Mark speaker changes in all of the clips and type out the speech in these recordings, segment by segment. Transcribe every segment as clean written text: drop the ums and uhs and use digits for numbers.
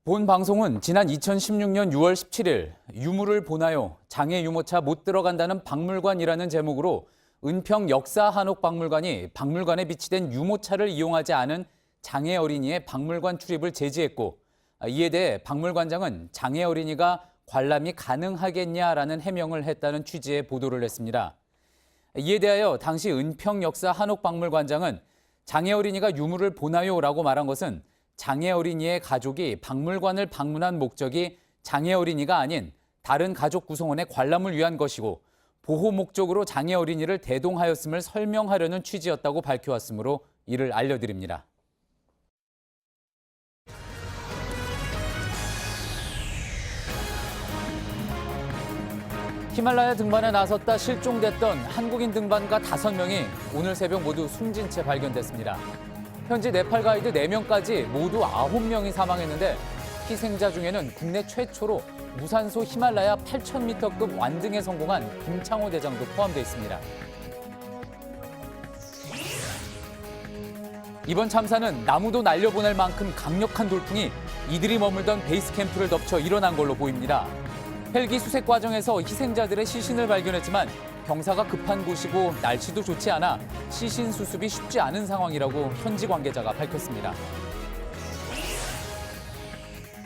Speaker 1: 본 방송은 지난 2016년 6월 17일 유물을 보나요? 장애 유모차 못 들어간다는 박물관이라는 제목으로 은평 역사한옥박물관이 박물관에 비치된 유모차를 이용하지 않은 장애 어린이의 박물관 출입을 제지했고, 이에 대해 박물관장은 장애 어린이가 관람이 가능하겠냐라는 해명을 했다는 취지의 보도를 했습니다. 이에 대하여 당시 은평 역사한옥박물관장은 장애 어린이가 유물을 보나요라고 말한 것은 장애 어린이의 가족이 박물관을 방문한 목적이 장애 어린이가 아닌 다른 가족 구성원의 관람을 위한 것이고 보호 목적으로 장애 어린이를 대동하였음을 설명하려는 취지였다고 밝혀왔으므로 이를 알려드립니다. 히말라야 등반에 나섰다 실종됐던 한국인 등반가 5명이 오늘 새벽 모두 숨진 채 발견됐습니다. 현지 네팔 가이드 4명까지 모두 9명이 사망했는데 희생자 중에는 국내 최초로 무산소 히말라야 8,000m급 완등에 성공한 김창호 대장도 포함되어 있습니다. 이번 참사는 나무도 날려보낼 만큼 강력한 돌풍이 이들이 머물던 베이스 캠프를 덮쳐 일어난 걸로 보입니다. 헬기 수색 과정에서 희생자들의 시신을 발견했지만 경사가 급한 곳이고 날씨도 좋지 않아 시신 수습이 쉽지 않은 상황이라고 현지 관계자가 밝혔습니다.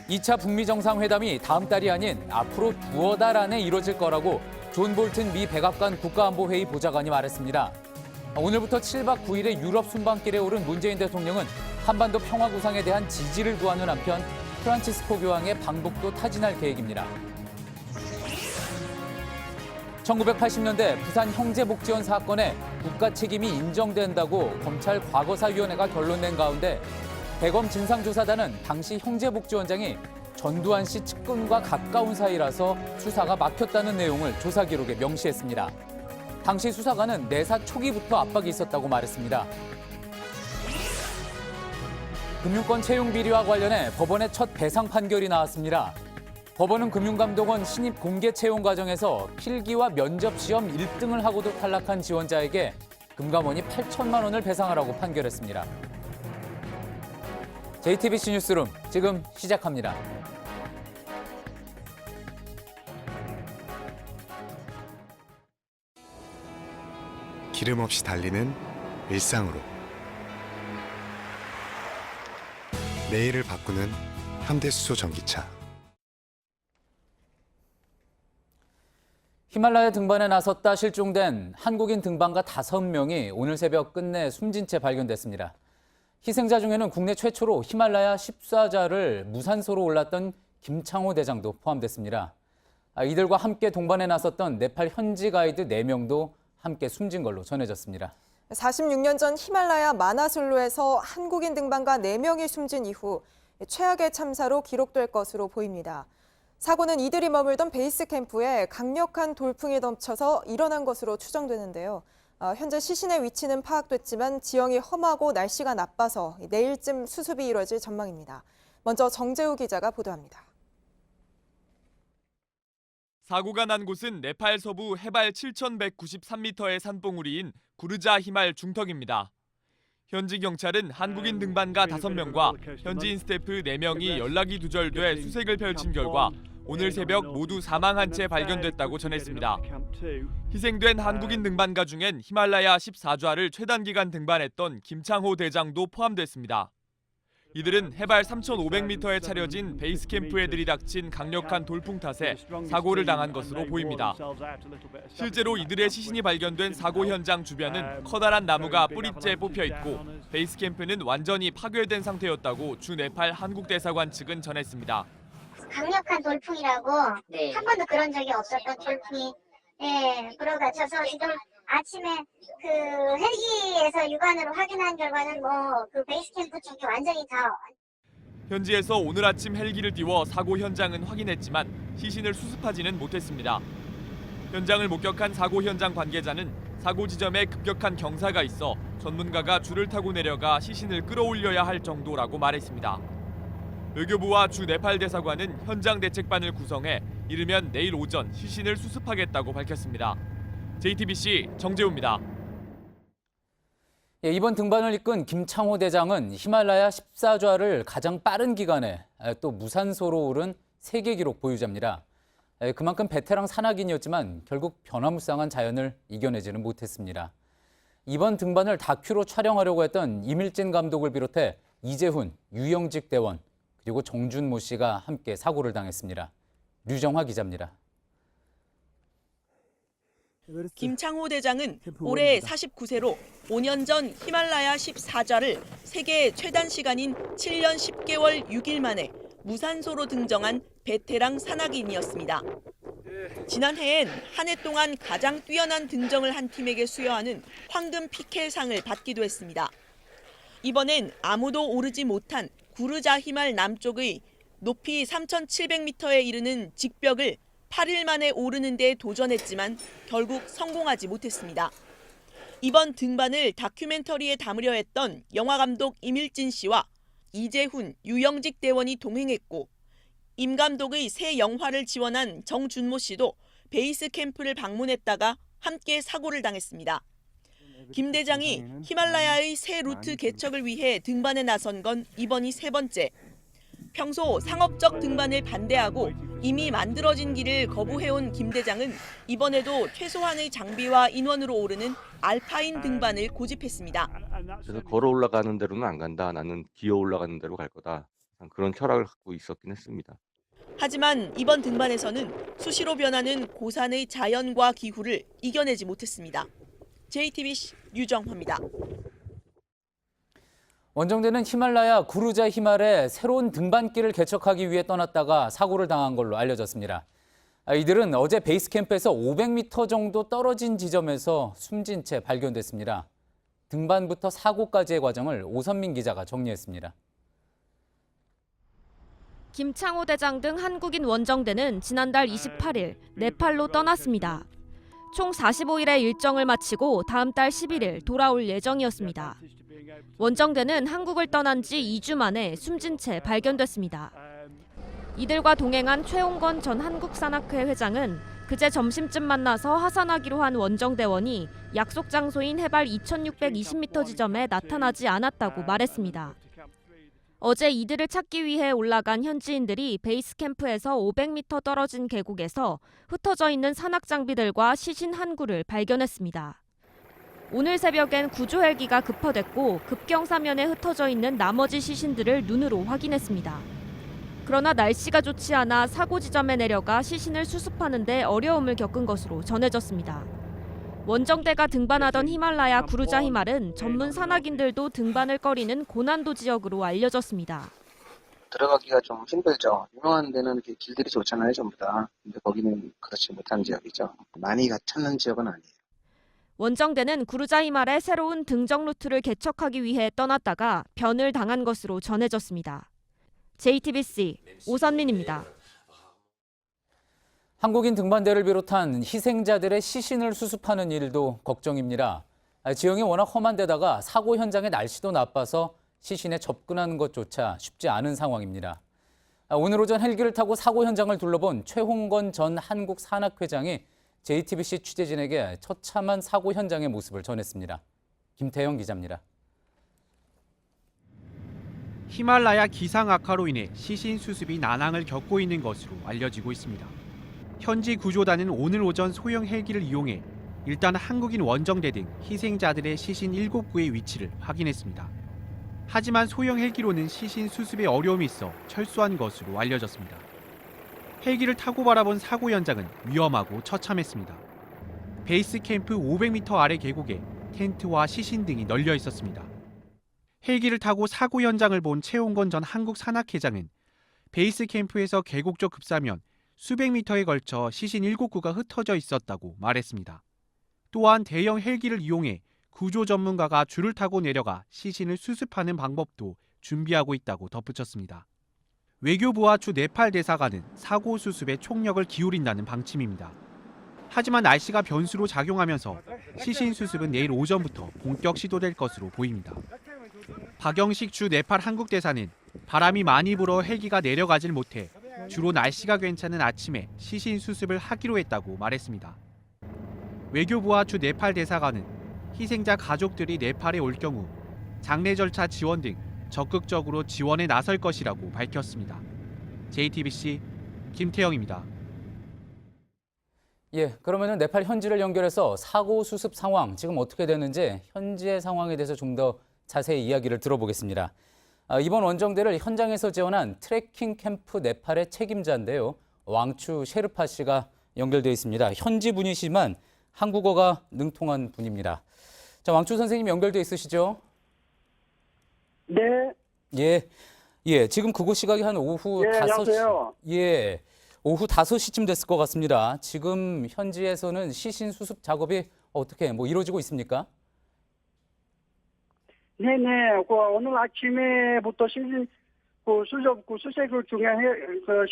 Speaker 1: 2차 북미 정상회담이 다음 달이 아닌 앞으로 두어 달 안에 이뤄질 거라고 존 볼튼 미 백악관 국가안보회의 보좌관이 말했습니다. 오늘부터 7박 9일의 유럽 순방길에 오른 문재인 대통령은 한반도 평화 구상에 대한 지지를 구하는 한편 프란치스코 교황의 방북도 타진할 계획입니다. 1980년대 부산 형제복지원 사건에 국가 책임이 인정된다고 검찰 과거사위원회가 결론낸 가운데 대검 진상조사단은 당시 형제복지원장이 전두환 씨 측근과 가까운 사이라서 수사가 막혔다는 내용을 조사 기록에 명시했습니다. 당시 수사관은 내사 초기부터 압박이 있었다고 말했습니다. 금융권 채용 비리와 관련해 법원의 첫 배상 판결이 나왔습니다. 법원은 금융감독원 신입 공개 채용 과정에서 필기와 면접 시험 1등을 하고도 탈락한 지원자에게 금감원이 8천만 원을 배상하라고 판결했습니다. JTBC 뉴스룸 지금 시작합니다.
Speaker 2: 기름 없이 달리는 일상으로 내일을 바꾸는 현대수소 전기차.
Speaker 1: 히말라야 등반에 나섰다 실종된 한국인 등반가 5명이 오늘 새벽 끝내 숨진 채 발견됐습니다. 희생자 중에는 국내 최초로 히말라야 14자를 무산소로 올랐던 김창호 대장도 포함됐습니다. 이들과 함께 동반에 나섰던 네팔 현지 가이드 4명도 함께 숨진 걸로 전해졌습니다.
Speaker 3: 46년 전 히말라야 마나슬루에서 한국인 등반가 4명이 숨진 이후 최악의 참사로 기록될 것으로 보입니다. 사고는 이들이 머물던 베이스 캠프에 강력한 돌풍이 덮쳐서 일어난 것으로 추정되는데요. 현재 시신의 위치는 파악됐지만 지형이 험하고 날씨가 나빠서 내일쯤 수습이 이뤄질 전망입니다. 먼저 정재우 기자가 보도합니다.
Speaker 4: 사고가 난 곳은 네팔 서부 해발 7,193m의 산봉우리인 구르자 히말 중턱입니다. 현지 경찰은 한국인 등반가 5명과 현지인 스태프 4명이 연락이 두절돼 수색을 펼친 결과 오늘 새벽 모두 사망한 채 발견됐다고 전했습니다. 희생된 한국인 등반가 중엔 히말라야 14좌를 최단 기간 등반했던 김창호 대장도 포함됐습니다. 이들은 해발 3,500m에 차려진 베이스 캠프에 들이닥친 강력한 돌풍 탓에 사고를 당한 것으로 보입니다. 실제로 이들의 시신이 발견된 사고 현장 주변은 커다란 나무가 뿌리째 뽑혀 있고 베이스 캠프는 완전히 파괴된 상태였다고 주 네팔 한국 대사관 측은 전했습니다.
Speaker 5: 강력한 돌풍이라고 한 번도 그런 적이 없었던 돌풍이 불어닥쳐서 지금 아침에 그 헬기에서 육안으로 확인한 결과는 그 베이스 캠프 쪽이 완전히 다.
Speaker 4: 현지에서 오늘 아침 헬기를 띄워 사고 현장은 확인했지만 시신을 수습하지는 못했습니다. 현장을 목격한 사고 현장 관계자는 사고 지점에 급격한 경사가 있어 전문가가 줄을 타고 내려가 시신을 끌어올려야 할 정도라고 말했습니다. 외교부와 주 네팔 대사관은 현장 대책반을 구성해 이르면 내일 오전 시신을 수습하겠다고 밝혔습니다. JTBC 정재우입니다.
Speaker 1: 예, 이번 등반을 이끈 김창호 대장은 히말라야 14좌를 가장 빠른 기간에 또 무산소로 오른 세계 기록 보유자입니다. 그만큼 베테랑 산악인이었지만 결국 변화무쌍한 자연을 이겨내지는 못했습니다. 이번 등반을 다큐로 촬영하려고 했던 이밀진 감독을 비롯해 이재훈, 유영직 대원, 그리고 정준모 씨가 함께 사고를 당했습니다. 류정화 기자입니다.
Speaker 6: 김창호 대장은 올해 49세로 5년 전 히말라야 14좌를 세계 최단 시간인 7년 10개월 6일 만에 무산소로 등정한 베테랑 산악인이었습니다. 지난해엔 한 해 동안 가장 뛰어난 등정을 한 팀에게 수여하는 황금 피켈상을 받기도 했습니다. 이번엔 아무도 오르지 못한 구르자 히말 남쪽의 높이 3,700m에 이르는 직벽을 8일 만에 오르는 데 도전했지만 결국 성공하지 못했습니다. 이번 등반을 다큐멘터리에 담으려 했던 영화감독 이밀진 씨와 이재훈, 유영직 대원이 동행했고 임 감독의 새 영화를 지원한 정준모 씨도 베이스 캠프를 방문했다가 함께 사고를 당했습니다. 김 대장이 히말라야의 새 루트 개척을 위해 등반에 나선 건 이번이 세 번째. 평소 상업적 등반을 반대하고 이미 만들어진 길을 거부해온 김 대장은 이번에도 최소한의 장비와 인원으로 오르는 알파인 등반을 고집했습니다.
Speaker 7: 그래서 걸어 올라가는 대로는 안 간다. 나는 기어 올라가는 대로 갈 거다. 그런 철학을 갖고 있었긴 했습니다.
Speaker 6: 하지만 이번 등반에서는 수시로 변하는 고산의 자연과 기후를 이겨내지 못했습니다. JTBC 류정화입니다.
Speaker 1: 원정대는 히말라야 구르자 히말에 새로운 등반길을 개척하기 위해 떠났다가 사고를 당한 걸로 알려졌습니다. 이들은 어제 베이스 캠프에서 500m 정도 떨어진 지점에서 숨진 채 발견됐습니다. 등반부터 사고까지의 과정을 오선민 기자가 정리했습니다.
Speaker 8: 김창호 대장 등 한국인 원정대는 지난달 28일 네팔로 떠났습니다. 총 45일의 일정을 마치고 다음 달 11일 돌아올 예정이었습니다. 원정대는 한국을 떠난 지 2주 만에 숨진 채 발견됐습니다. 이들과 동행한 최홍건 전 한국산악회 회장은 그제 점심쯤 만나서 하산하기로 한 원정대원이 약속 장소인 해발 2620m 지점에 나타나지 않았다고 말했습니다. 어제 이들을 찾기 위해 올라간 현지인들이 베이스 캠프에서 500m 떨어진 계곡에서 흩어져 있는 산악 장비들과 시신 한 구를 발견했습니다. 오늘 새벽엔 구조 헬기가 급파됐고 급경사면에 흩어져 있는 나머지 시신들을 눈으로 확인했습니다. 그러나 날씨가 좋지 않아 사고 지점에 내려가 시신을 수습하는 데 어려움을 겪은 것으로 전해졌습니다. 원정대가 등반하던 히말라야 구르자 히말은 전문 산악인들도 등반을 꺼리는 고난도 지역으로 알려졌습니다.
Speaker 9: 들어가기가 좀 힘들죠. 유명한 데는 길들이 좋잖아요, 전부 다. 근데 거기는 그렇지 못한 지역이죠. 많이 찾는 지역은 아니에요.
Speaker 8: 원정대는 구르자 히말의 새로운 등정 루트를 개척하기 위해 떠났다가 변을 당한 것으로 전해졌습니다. JTBC 오선민입니다.
Speaker 1: 한국인 등반대를 비롯한 희생자들의 시신을 수습하는 일도 걱정입니다. 지형이 워낙 험한 데다가 사고 현장의 날씨도 나빠서 시신에 접근하는 것조차 쉽지 않은 상황입니다. 오늘 오전 헬기를 타고 사고 현장을 둘러본 최홍건 전 한국산악회장이 JTBC 취재진에게 처참한 사고 현장의 모습을 전했습니다. 김태영 기자입니다.
Speaker 10: 히말라야 기상 악화로 인해 시신 수습이 난항을 겪고 있는 것으로 알려지고 있습니다. 현지 구조단은 오늘 오전 소형 헬기를 이용해 일단 한국인 원정대 등 희생자들의 시신 7구의 위치를 확인했습니다. 하지만 소형 헬기로는 시신 수습에 어려움이 있어 철수한 것으로 알려졌습니다. 헬기를 타고 바라본 사고 현장은 위험하고 처참했습니다. 베이스 캠프 500m 아래 계곡에 텐트와 시신 등이 널려 있었습니다. 헬기를 타고 사고 현장을 본 최홍건 전 한국산악회장은 베이스 캠프에서 계곡 쪽 급사면 수백 미터에 걸쳐 시신 7구가 흩어져 있었다고 말했습니다. 또한 대형 헬기를 이용해 구조 전문가가 줄을 타고 내려가 시신을 수습하는 방법도 준비하고 있다고 덧붙였습니다. 외교부와 주 네팔 대사관은 사고 수습에 총력을 기울인다는 방침입니다. 하지만 날씨가 변수로 작용하면서 시신 수습은 내일 오전부터 본격 시도될 것으로 보입니다. 박영식 주 네팔 한국 대사는 바람이 많이 불어 헬기가 내려가질 못해 주로 날씨가 괜찮은 아침에 시신 수습을 하기로 했다고 말했습니다. 외교부와 주 네팔 대사관은 희생자 가족들이 네팔에 올 경우 장례 절차 지원 등 적극적으로 지원에 나설 것이라고 밝혔습니다. JTBC 김태영입니다.
Speaker 1: 예, 그러면은 네팔 현지를 연결해서 사고 수습 상황 지금 어떻게 되는지 현지의 상황에 대해서 좀 더 자세히 이야기를 들어보겠습니다. 이번 원정대를 현장에서 지원한 트레킹 캠프 네팔의 책임자인데요. 왕추 셰르파 씨가 연결되어 있습니다. 현지 분이시지만 한국어가 능통한 분입니다. 자, 왕추 선생님 연결돼 있으시죠?
Speaker 11: 네.
Speaker 1: 예, 지금 그곳 시각이 한 오후
Speaker 11: 예,
Speaker 1: 5시.
Speaker 11: 안녕하세요.
Speaker 1: 예, 오후 5시쯤 됐을 것 같습니다. 지금 현지에서는 시신 수습 작업이 어떻게 이루어지고 있습니까?
Speaker 11: 네네. 오늘 아침에부터 수색을 중에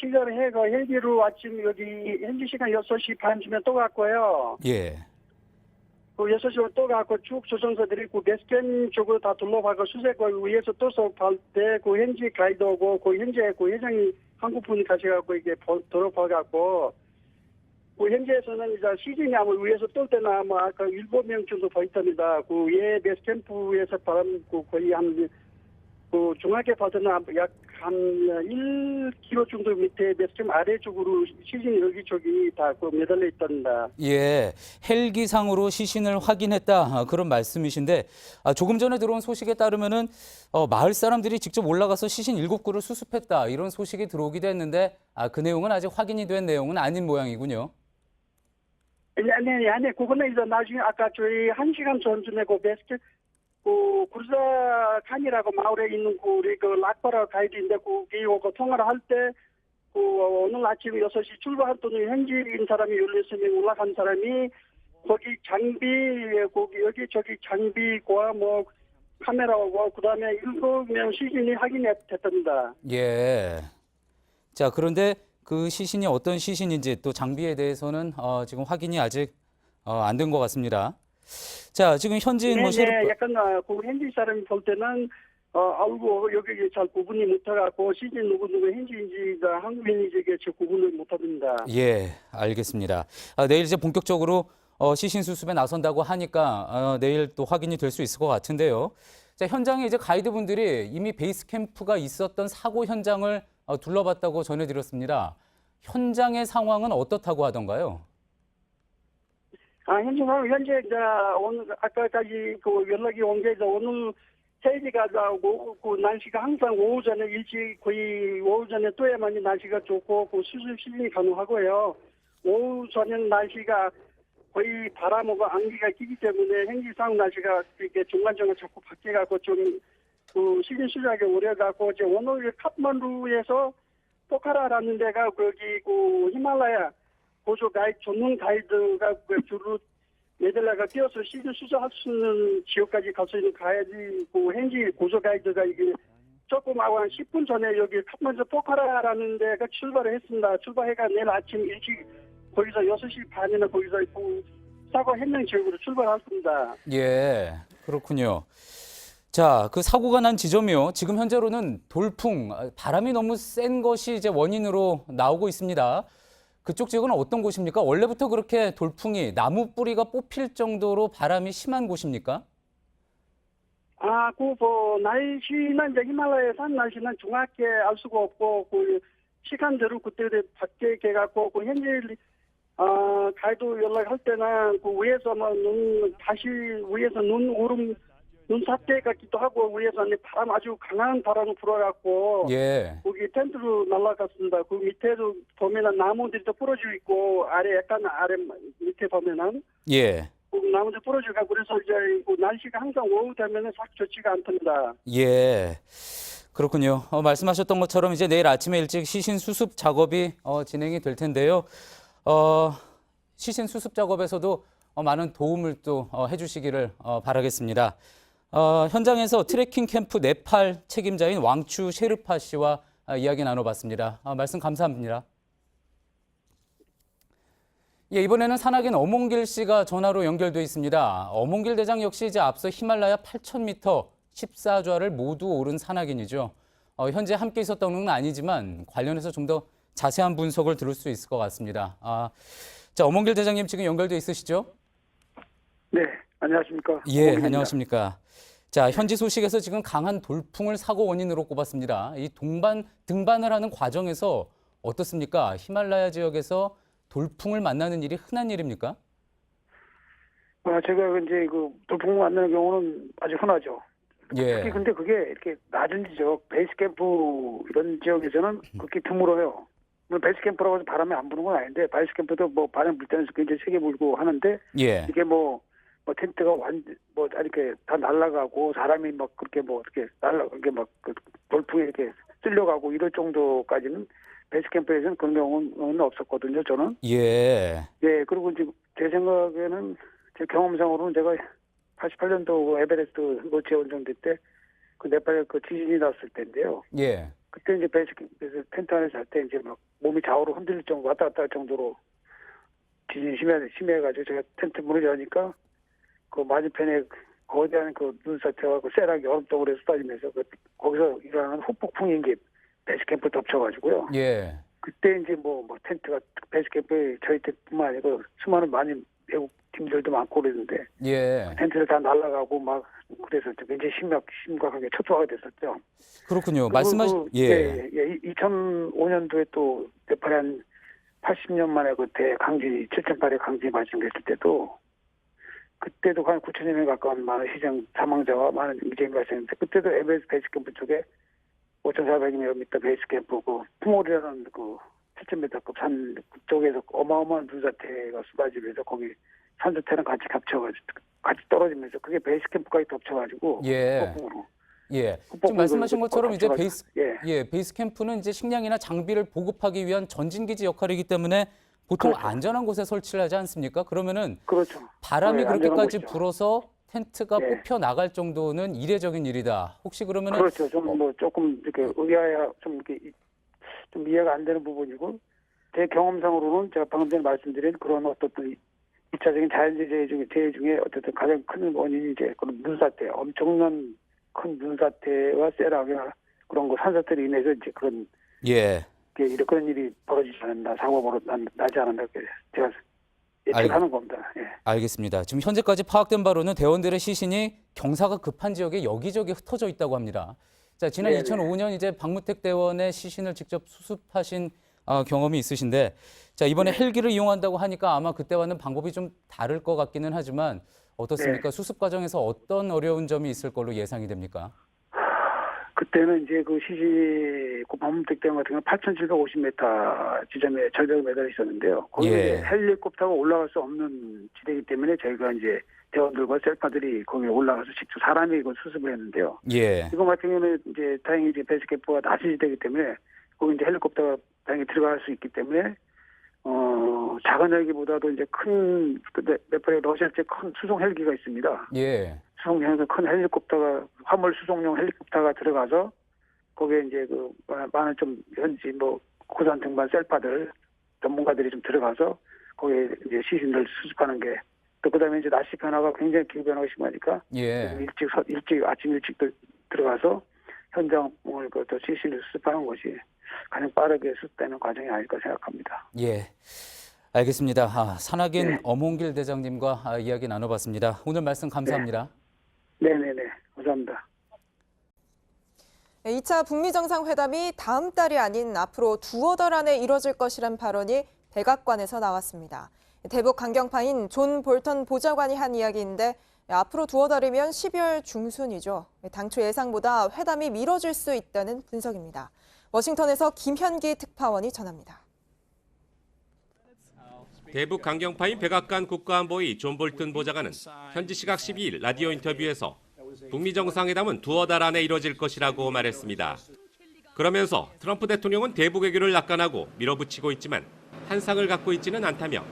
Speaker 11: 시절에 헬기로 아침 여기 현지 시간 6시 반쯤에 또 갔고요.
Speaker 1: 예.
Speaker 11: 6시로 또 가고 쭉 조정서들이 베스캠 쪽으로 다 둘러봐고 수색을 위해서 또서 때 현지 가이드하고 현지에 회장이 한국분이 가셔갖고 이게 들어봐갖고 현지에서는 이제 시즌야을 위해서 쏠 때는 아마 아까 7명 정도 더 있답니다. 예 베스캠프에서 바람 거의 한 중하게 봐서는 약 한 1km 정도 밑에 베스캠 아래쪽으로 시즌 여기저기 다 매달려 있답니다.
Speaker 1: 예, 헬기상으로 시신을 확인했다 그런 말씀이신데 조금 전에 들어온 소식에 따르면은 마을 사람들이 직접 올라가서 시신 7구를 수습했다 이런 소식이 들어오기도 했는데 그 내용은 아직 확인이 된 내용은 아닌 모양이군요.
Speaker 11: 아니, 그거는 이제 나중에 아까 저희 1시간 전쯤에 베스캠 구르자 칸이라고 마을에 있는 우리 락바라 가이드인데 거기 통화를 할 때 오늘 아침 6시 출발했더니 현지인 사람이 16명 올라간 사람이 거기 장비 여기저기 장비과 카메라와 그다음에 7명 시신이 확인됐답니다.
Speaker 1: 예. 자, 그런데 그 시신이 어떤 시신인지 또 장비에 대해서는 지금 확인이 아직 안 된 것 같습니다. 자, 지금 현지인
Speaker 11: 네, 약간 현지 사람이 볼 때는 여기 잘 구분이 못해갖고 시즌 누구 현지인지 한국인인지 저 구분을 못합니다.
Speaker 1: 예, 알겠습니다. 내일 이제 본격적으로 시신 수습에 나선다고 하니까 내일 또 확인이 될 수 있을 것 같은데요. 자, 현장에 이제 가이드분들이 이미 베이스 캠프가 있었던 사고 현장을 둘러봤다고 전해드렸습니다. 현장의 상황은 어떻다고 하던가요?
Speaker 11: 현재 오늘 아까까지 연락이 온 게 오늘 헬기가 나오고 날씨가 항상 오후 전에 일찍 거의 오후 전에 또야만이 날씨가 좋고 수습 시즌이 가능하고요. 오후 전에는 날씨가 거의 바람하고 안개가 끼기 때문에 현지상 날씨가 이렇게 중간중간 자꾸 바뀌어갖고 좀 시즌 수작이 오래가고 오늘 카트만두에서 포카라라는 데가 거기 히말라야 고조 가이드, 전문 가이드가 주로 네덜란드가 뛰어서 시즌 수정할 수 있는 지역까지 가야지 현지 고조 가이드가 이게 조금 하고 한 10분 전에 여기 카트만두 포카라라는 데가 출발을 했습니다. 출발해가 내일 아침 일찍 거기서 6시 반이나 거기서 사고 현장 지역으로 출발할 겁니다.
Speaker 1: 예, 그렇군요. 자, 그 사고가 난 지점이요. 지금 현재로는 돌풍, 바람이 너무 센 것이 이제 원인으로 나오고 있습니다. 그쪽 지역은 어떤 곳입니까? 원래부터 그렇게 돌풍이 나무 뿌리가 뽑힐 정도로 바람이 심한 곳입니까?
Speaker 11: 날씨는 이제 히말라야 산 날씨는 정확히 알 수가 없고 시간대로 그때 밖에 개갖고 현지 가이드 연락할 때는 위에서 위에서 눈 삿대 같기도 하고 위에서 바람 아주 강한 바람이 불어갖고
Speaker 1: 예.
Speaker 11: 거기 텐트로 날아갔습니다. 그 밑에도 보면은 나무들이 또 부러지고 있고 아래 밑에 보면은
Speaker 1: 예.
Speaker 11: 나무들 부러지고 그래서 이제 날씨가 항상 오후 되면은 싹 좋지가 않답니다.
Speaker 1: 예. 그렇군요. 말씀하셨던 것처럼 이제 내일 아침에 일찍 시신 수습 작업이 진행이 될 텐데요. 시신 수습 작업에서도 많은 도움을 또 해주시기를 바라겠습니다. 현장에서 트레킹 캠프 네팔 책임자인 왕추 셰르파 씨와 이야기 나눠봤습니다. 말씀 감사합니다. 예, 이번에는 산악인 어몽길 씨가 전화로 연결돼 있습니다. 어몽길 대장 역시 이제 앞서 히말라야 8,000m 14좌를 모두 오른 산악인이죠. 현재 함께 있었던 건 아니지만 관련해서 좀 더 자세한 분석을 들을 수 있을 것 같습니다. 자, 어몽길 대장님 지금 연결돼 있으시죠?
Speaker 11: 네. 안녕하십니까?
Speaker 1: 예,
Speaker 11: 고민입니다.
Speaker 1: 안녕하십니까. 자, 현지 소식에서 지금 강한 돌풍을 사고 원인으로 꼽았습니다. 이 등반을 하는 과정에서 어떻습니까? 히말라야 지역에서 돌풍을 만나는 일이 흔한 일입니까?
Speaker 11: 제가 이제 그 돌풍을 만나는 경우는 아주 흔하죠.
Speaker 1: 예.
Speaker 11: 특히 근데 그게 이렇게 낮은 지역, 베이스 캠프 이런 지역에서는 그렇게 드물어요. 물론 베이스 캠프라고 해서 바람이 안 부는 건 아닌데, 베이스 캠프도 뭐 바람 불 때는 굉장히 세게 불고 하는데,
Speaker 1: 예.
Speaker 11: 이게 뭐 텐트가 이렇게 다 날아가고 사람이 막 그렇게 이렇게 이게 그 돌풍에 이렇게 쓸려가고 이럴 정도까지는 베이스 캠프에서는 그런 경우는 없었거든요, 저는.
Speaker 1: 예.
Speaker 11: 예, 그리고 이제 제 생각에는 제 경험상으로는 제가 88년도 에베레스트 노체 원정대 때 그 네팔에 그 지진이 났을 때인데요.
Speaker 1: 예.
Speaker 11: 그때 이제 베이스 캠프에서 텐트 안에 잘 때 이제 막 몸이 좌우로 흔들릴 정도, 왔다 갔다 할 정도로 지진이 심해가지고 제가 텐트 문을 여니까 그 맞은편에 거대한 그 눈사태와 그 쇠락이 얼음덩어리에 쏟아지면서 거기서 일어나는 후폭풍이 이제 베이스 캠프를 덮쳐가지고요.
Speaker 1: 예.
Speaker 11: 그때 이제 뭐 텐트가 베이스 캠프에 저희 텐트뿐만 아니고 수많은 많이 외국 팀들도 많고 그랬는데
Speaker 1: 예.
Speaker 11: 텐트를 다 날아가고 막 그래서 굉장히 심각하게 초토화가 됐었죠.
Speaker 1: 그렇군요.
Speaker 11: 그리고
Speaker 1: 예.
Speaker 11: 2005년도에 또 네팔에 한 80년 만에 그 대강진이 7.8의 강진이 발생됐을 때도 그때도 한 9천여 명 가까운 많은 희생 사망자와 많은 위생이 발생했는데 그때도 에베레스트 베이스 캠프 쪽에 5,400m 베이스 캠프 그 푸몰이라는 그 7,000m급 산 쪽에서 어마어마한 눈사태가 쏟아지면서 거기 산사태랑 같이 겹쳐가지고 같이 떨어지면서 그게 베이스 캠프까지 덮쳐가지고
Speaker 1: 예.
Speaker 11: 폭풍으로.
Speaker 1: 예. 지금 말씀하신 것처럼 이제
Speaker 11: 예.
Speaker 1: 베이스 캠프는 이제 식량이나 장비를 보급하기 위한 전진기지 역할이기 때문에 보통
Speaker 11: 그렇죠.
Speaker 1: 안전한 곳에 설치를 하지 않습니까? 그러면은
Speaker 11: 그렇죠.
Speaker 1: 바람이
Speaker 11: 네,
Speaker 1: 그렇게까지
Speaker 11: 안전한
Speaker 1: 불어서 텐트가
Speaker 11: 예.
Speaker 1: 뽑혀 나갈 정도는 이례적인 일이다. 혹시 그러면은
Speaker 11: 그렇죠. 좀 조금 이렇게 의아해 좀 이렇게 좀 이해가 안 되는 부분이고 제 경험상으로는 제가 방금 전에 말씀드린 그런 어떤 2차적인 자연재해 중에 어쨌든 가장 큰 원인이 이제 그런 눈사태, 엄청난 큰 눈사태와 쇠락이나 그런 거 산사태로 인해서 이제 그런
Speaker 1: 예.
Speaker 11: 그런 일이 벌어지지 않았나, 사고가 나지 않았나 제가 예측하는 겁니다. 예.
Speaker 1: 알겠습니다. 지금 현재까지 파악된 바로는 대원들의 시신이 경사가 급한 지역에 여기저기 흩어져 있다고 합니다. 자, 지난
Speaker 11: 네네.
Speaker 1: 2005년 이제 박무택 대원의 시신을 직접 수습하신 경험이 있으신데, 자, 이번에 헬기를 이용한다고 하니까 아마 그때와는 방법이 좀 다를 것 같기는 하지만 어떻습니까? 수습 과정에서 어떤 어려운 점이 있을 걸로 예상이 됩니까?
Speaker 11: 그때는 이제 그 박무택 대원 같은 경우는 8,750m 지점에 절벽에 매달려 있었는데요. 거기에
Speaker 1: 예.
Speaker 11: 헬리콥터가 올라갈 수 없는 지대이기 때문에 저희가 이제 대원들과 셀파들이 거기에 올라가서 직접 사람이 이걸 수습을 했는데요.
Speaker 1: 예.
Speaker 11: 이번 같은 경우는 이제 다행히 이제 베이스 캠프가 낮은 지대이기 때문에 거기 이제 헬리콥터가 다행히 들어갈 수 있기 때문에 작은 헬기보다도 이제 큰 네팔에 러시아제 큰 수송 헬기가 있습니다.
Speaker 1: 예.
Speaker 11: 수송용에서 큰 헬리콥터가 화물 수송용 헬리콥터가 들어가서 거기에 이제 그 많은 좀 현지 뭐 고산 등반 셀파들 전문가들이 좀 들어가서 거기에 이제 시신들 수습하는 게 또 그다음에 이제 날씨 변화가 굉장히 기후 변화가 심하니까
Speaker 1: 예.
Speaker 11: 아침 일찍 들어가서 현장을 또 시신을 수습하는 것이 가장 빠르게 수습되는 과정이 아닐까 생각합니다.
Speaker 1: 예. 알겠습니다. 산악인 엄홍길 대장님과 이야기 나눠봤습니다. 오늘 말씀 감사합니다.
Speaker 11: 네네네. 감사합니다.
Speaker 3: 2차 북미 정상회담이 다음 달이 아닌 앞으로 두어 달 안에 이뤄질 것이란 발언이 백악관에서 나왔습니다. 대북 강경파인 존 볼턴 보좌관이 한 이야기인데 앞으로 두어 달이면 12월 중순이죠. 당초 예상보다 회담이 미뤄질 수 있다는 분석입니다. 워싱턴에서 김현기 특파원이 전합니다.
Speaker 12: 대북 강경파인 백악관 국가안보위 존 볼튼 보좌관은 현지 시각 12일 라디오 인터뷰에서 북미 정상회담은 두어 달 안에 이뤄질 것이라고 말했습니다. 그러면서 트럼프 대통령은 대북 외교를 낙관하고 밀어붙이고 있지만 한상을 갖고 있지는 않다며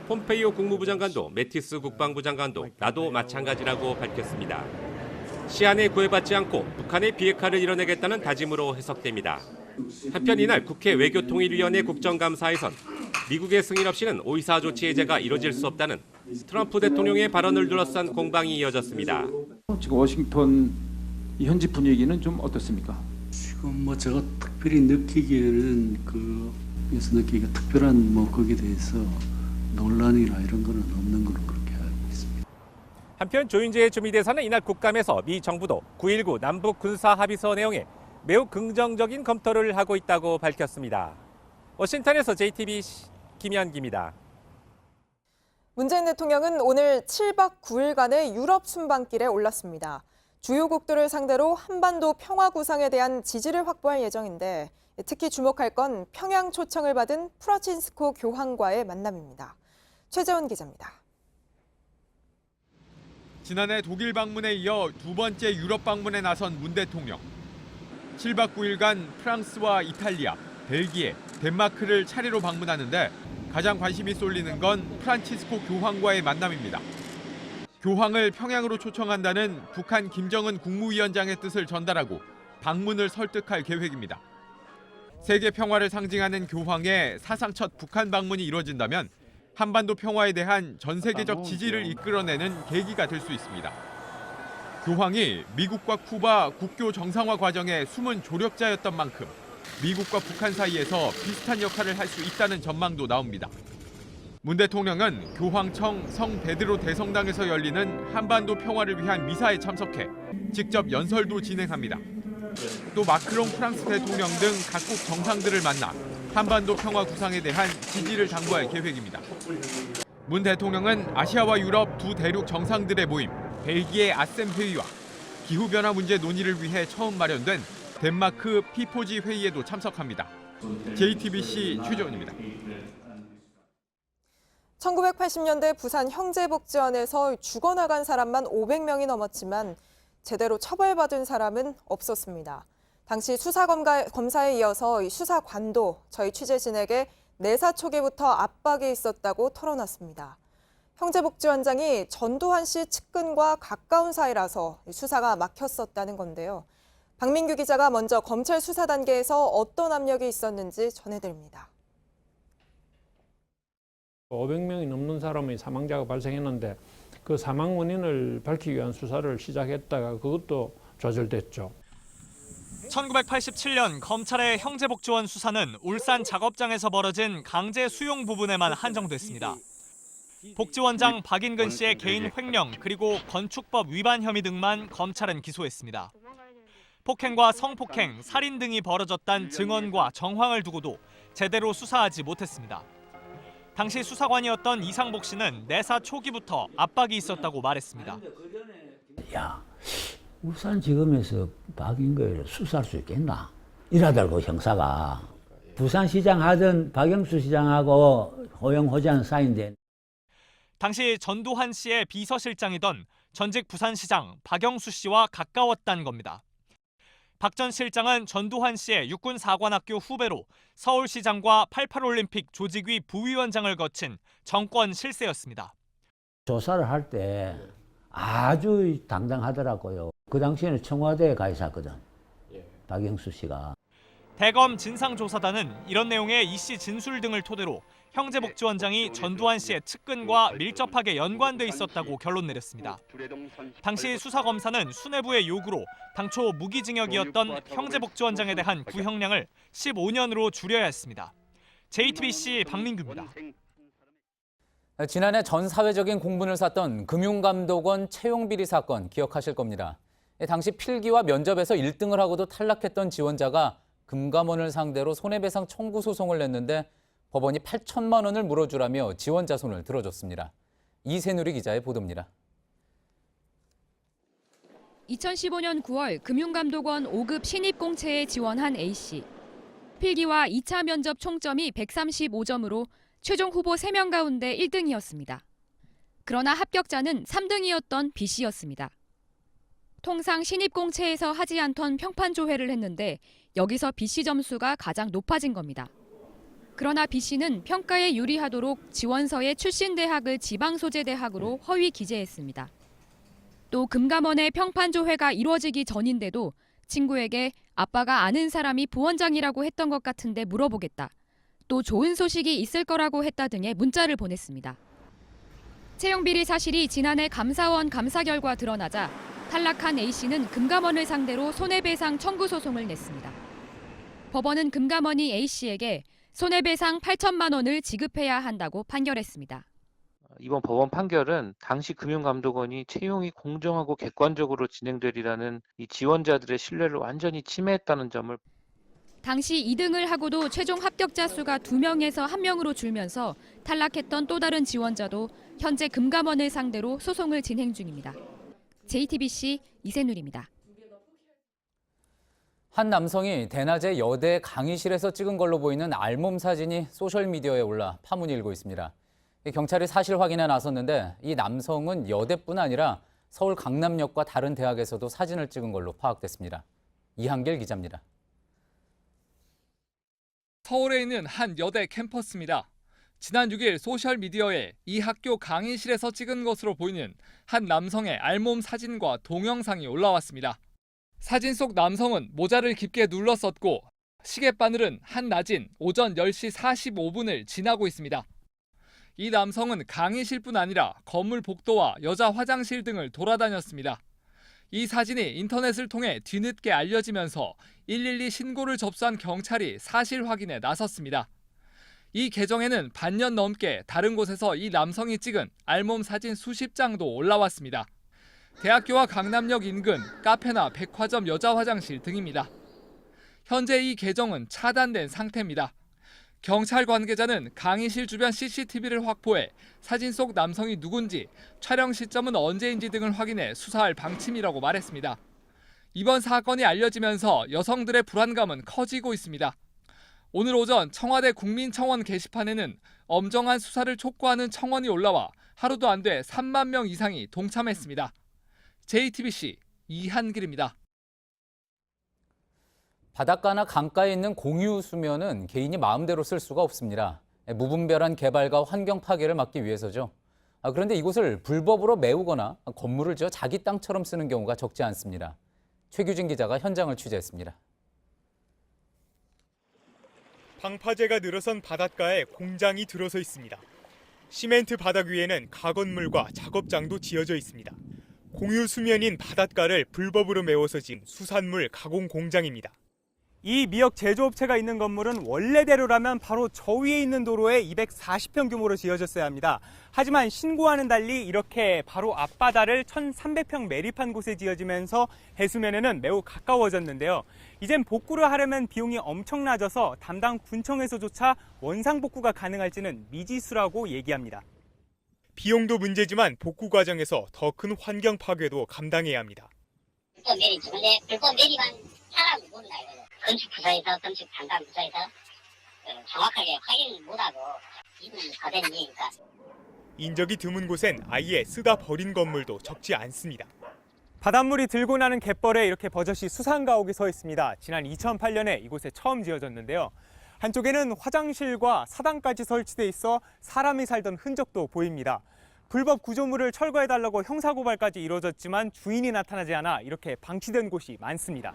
Speaker 12: 폼페이오 국무부 장관도 매티스 국방부 장관도 나도 마찬가지라고 밝혔습니다. 시한에 구애받지 않고 북한의 비핵화를 이뤄내겠다는 다짐으로 해석됩니다. 한편 이날 국회 외교통일위원회 국정감사에선 미국의 승인 없이는 오이사 조치 해제가 이뤄질 수 없다는 트럼프 대통령의 발언을 둘러싼 공방이 이어졌습니다.
Speaker 13: 지금 워싱턴 현지 분위기는 좀 어떻습니까?
Speaker 14: 지금 제가 특별히 느끼기에는 그래서 느끼기가 특별한 거기에 대해서 논란이나 이런 거는 없는 걸로 그렇게 알고 있습니다.
Speaker 15: 한편 조윤재 주미대사는 이날 국감에서 미 정부도 9.19 남북 군사 합의서 내용에 매우 긍정적인 검토를 하고 있다고 밝혔습니다. 워싱턴에서 JTBC 김현기입니다.
Speaker 3: 문재인 대통령은 오늘 7박 9일간의 유럽 순방길에 올랐습니다. 주요국들을 상대로 한반도 평화 구상에 대한 지지를 확보할 예정인데 특히 주목할 건 평양 초청을 받은 프란치스코 교황과의 만남입니다. 최재원 기자입니다.
Speaker 4: 지난해 독일 방문에 이어 두 번째 유럽 방문에 나선 문 대통령. 7박 9일간 프랑스와 이탈리아, 벨기에, 덴마크를 차례로 방문하는데 가장 관심이 쏠리는 건 프란치스코 교황과의 만남입니다. 교황을 평양으로 초청한다는 북한 김정은 국무위원장의 뜻을 전달하고 방문을 설득할 계획입니다. 세계 평화를 상징하는 교황의 사상 첫 북한 방문이 이루어진다면 한반도 평화에 대한 전 세계적 지지를 이끌어내는 계기가 될 수 있습니다. 교황이 미국과 쿠바 국교 정상화 과정의 숨은 조력자였던 만큼 미국과 북한 사이에서 비슷한 역할을 할 수 있다는 전망도 나옵니다. 문 대통령은 교황청 성 베드로 대성당에서 열리는 한반도 평화를 위한 미사에 참석해 직접 연설도 진행합니다. 또 마크롱 프랑스 대통령 등 각국 정상들을 만나 한반도 평화 구상에 대한 지지를 당부할 계획입니다. 문 대통령은 아시아와 유럽 두 대륙 정상들의 모임, 벨기에 아셈 회의와 기후변화 문제 논의를 위해 처음 마련된 덴마크 피포지 회의에도 참석합니다. JTBC 최재원입니다.
Speaker 3: 1980년대 부산 형제복지원에서 죽어나간 사람만 500명이 넘었지만 제대로 처벌받은 사람은 없었습니다. 당시 수사검사에 이어서 수사관도 저희 취재진에게 내사 초기부터 압박이 있었다고 털어놨습니다. 형제복지원장이 전두환 씨 측근과 가까운 사이라서 수사가 막혔었다는 건데요. 박민규 기자가 먼저 검찰 수사 단계에서 어떤 압력이 있었는지 전해드립니다.
Speaker 16: 500명이 넘는 사람의 사망자가 발생했는데 그 사망 원인을 밝히기 위한 수사를 시작했다가 그것도 좌절됐죠.
Speaker 4: 1987년 검찰의 형제복지원 수사는 울산 작업장에서 벌어진 강제 수용 부분에만 한정됐습니다. 복지원장 박인근 씨의 개인 횡령 그리고 건축법 위반 혐의 등만 검찰은 기소했습니다. 폭행과 성폭행, 살인 등이 벌어졌다는 증언과 정황을 두고도 제대로 수사하지 못했습니다. 당시 수사관이었던 이상복 씨는 내사 초기부터 압박이 있었다고 말했습니다.
Speaker 17: 야, 울산지검에서 박인거를 수사할 수 있겠나? 이러더라고 형사가. 부산시장 하던 박영수 시장하고 호영호장 사이인데.
Speaker 4: 당시 전두환 씨의 비서실장이던 전직 부산시장 박영수 씨와 가까웠다는 겁니다. 박 전 실장은 전두환 씨의 육군사관학교 후배로 서울시장과 88올림픽 조직위 부위원장을 거친 정권 실세였습니다.
Speaker 17: 조사를 할 때 아주 당당하더라고요. 그 당시에는 청와대에 가 있었거든. 박영수 씨가.
Speaker 4: 대검 진상조사단은 이런 내용의 이 씨 진술 등을 토대로 형제복지원장이 전두환 씨의 측근과 밀접하게 연관돼 있었다고 결론 내렸습니다. 당시 수사검사는 수뇌부의 요구로 당초 무기징역이었던 형제복지원장에 대한 구형량을 15년으로 줄여야 했습니다. JTBC 박민규입니다.
Speaker 1: 지난해 전 사회적인 공분을 샀던 금융감독원 채용비리 사건 기억하실 겁니다. 당시 필기와 면접에서 1등을 하고도 탈락했던 지원자가 금감원을 상대로 손해배상 청구 소송을 냈는데 법원이 8천만 원을 물어주라며 지원자 손을 들어줬습니다. 이세누리 기자의 보도입니다.
Speaker 8: 2015년 9월 금융감독원 5급 신입공채에 지원한 A씨. 필기와 2차 면접 총점이 135점으로 최종 후보 3명 가운데 1등이었습니다. 그러나 합격자는 3등이었던 B씨였습니다. 통상 신입공채에서 하지 않던 평판 조회를 했는데 여기서 B씨 점수가 가장 높아진 겁니다. 그러나 B씨는 평가에 유리하도록 지원서에 출신 대학을 지방소재대학으로 허위 기재했습니다. 또 금감원의 평판 조회가 이루어지기 전인데도 친구에게 아빠가 아는 사람이 부원장이라고 했던 것 같은데 물어보겠다. 또 좋은 소식이 있을 거라고 했다 등의 문자를 보냈습니다. 채용비리 사실이 지난해 감사원 감사 결과 드러나자 탈락한 A씨는 금감원을 상대로 손해배상 청구 소송을 냈습니다. 법원은 금감원이 A씨에게 손해배상 8천만 원을 지급해야 한다고 판결했습니다.
Speaker 18: 이번 법원 판결은 당시 금융감독원이 채용이 공정하고 객관적으로 진행되리라는 이 지원자들의 신뢰를 완전히 침해했다는 점을
Speaker 19: 당시 2등을 하고도 최종 합격자 수가 2명에서 1명으로 줄면서 탈락했던 또 다른 지원자도 현재 금감원을 상대로 소송을 진행 중입니다. JTBC 이세누리입니다.
Speaker 1: 한 남성이 대낮에 여대 강의실에서 찍은 걸로 보이는 알몸 사진이 소셜미디어에 올라 파문이 일고 있습니다. 경찰이 사실 확인에 나섰는데 이 남성은 여대뿐 아니라 서울 강남역과 다른 대학에서도 사진을 찍은 걸로 파악됐습니다. 이한길 기자입니다.
Speaker 20: 서울에 있는 한 여대 캠퍼스입니다. 지난 6일 소셜미디어에 이 학교 강의실에서 찍은 것으로 보이는 한 남성의 알몸 사진과 동영상이 올라왔습니다. 사진 속 남성은 모자를 깊게 눌렀었고 시계바늘은 한낮인 오전 10시 45분을 지나고 있습니다. 이 남성은 강의실뿐 아니라 건물 복도와 여자 화장실 등을 돌아다녔습니다. 이 사진이 인터넷을 통해 뒤늦게 알려지면서 112 신고를 접수한 경찰이 사실 확인에 나섰습니다. 이 계정에는 반년 넘게 다른 곳에서 이 남성이 찍은 알몸 사진 수십 장도 올라왔습니다. 대학교와 강남역 인근 카페나 백화점 여자 화장실 등입니다. 현재 이 계정은 차단된 상태입니다. 경찰 관계자는 강의실 주변 CCTV를 확보해 사진 속 남성이 누군지, 촬영 시점은 언제인지 등을 확인해 수사할 방침이라고 말했습니다. 이번 사건이 알려지면서 여성들의 불안감은 커지고 있습니다. 오늘 오전 청와대 국민청원 게시판에는 엄정한 수사를 촉구하는 청원이 올라와 하루도 안 돼 3만 명 이상이 동참했습니다. JTBC 이한길입니다.
Speaker 1: 바닷가나 강가에 있는 공유 수면은 개인이 마음대로 쓸 수가 없습니다. 무분별한 개발과 환경 파괴를 막기 위해서죠. 그런데 이곳을 불법으로 메우거나 건물을 지어 자기 땅처럼 쓰는 경우가 적지 않습니다. 최규진 기자가 현장을 취재했습니다.
Speaker 21: 방파제가 늘어선 바닷가에 공장이 들어서 있습니다. 시멘트 바닥 위에는 가건물과 작업장도 지어져 있습니다. 공유 수면인 바닷가를 불법으로 메워서 지은 수산물 가공 공장입니다.
Speaker 22: 이 미역 제조업체가 있는 건물은 원래대로라면 바로 저 위에 있는 도로에 240평 규모로 지어졌어야 합니다. 하지만 신고와는 달리 이렇게 바로 앞바다를 1300평 매립한 곳에 지어지면서 해수면에는 매우 가까워졌는데요. 이젠 복구를 하려면 비용이 엄청나져서 담당 군청에서조차 원상복구가 가능할지는 미지수라고 얘기합니다.
Speaker 21: 비용도 문제지만 복구 과정에서 더 큰 환경 파괴도 감당해야 합니다.
Speaker 5: 불법 매립, 근데 불법 매립한 사람 모른다 이거죠. 건축부서에서 건축 담당 부서에서 정확하게 확인을 못하고 이분이 거된 일이니까.
Speaker 21: 인적이 드문 곳엔 아예 쓰다 버린 건물도 적지 않습니다.
Speaker 22: 바닷물이 들고 나는 갯벌에 이렇게 버젓이 수상가옥이 서 있습니다. 지난 2008년에 이곳에 처음 지어졌는데요. 한쪽에는 화장실과 사당까지 설치돼 있어 사람이 살던 흔적도 보입니다. 불법 구조물을 철거해달라고 형사고발까지 이루어졌지만 주인이 나타나지 않아 이렇게 방치된 곳이 많습니다.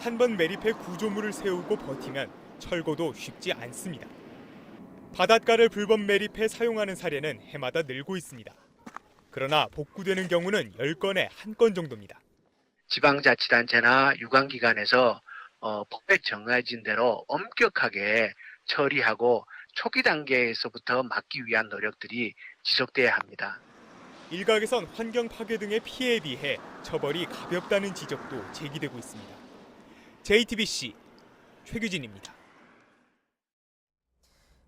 Speaker 21: 한 번 매립해 구조물을 세우고 버티면 철거도 쉽지 않습니다. 바닷가를 불법 매립해 사용하는 사례는 해마다 늘고 있습니다. 그러나 복구되는 경우는 10건에 1건 정도입니다.
Speaker 9: 지방자치단체나 유관기관에서 법에 정해진 대로 엄격하게 처리하고 초기 단계에서부터 막기 위한 노력들이 지속돼야 합니다.
Speaker 21: 일각에선 환경 파괴 등의 피해에 비해 처벌이 가볍다는 지적도 제기되고 있습니다. JTBC 최규진입니다.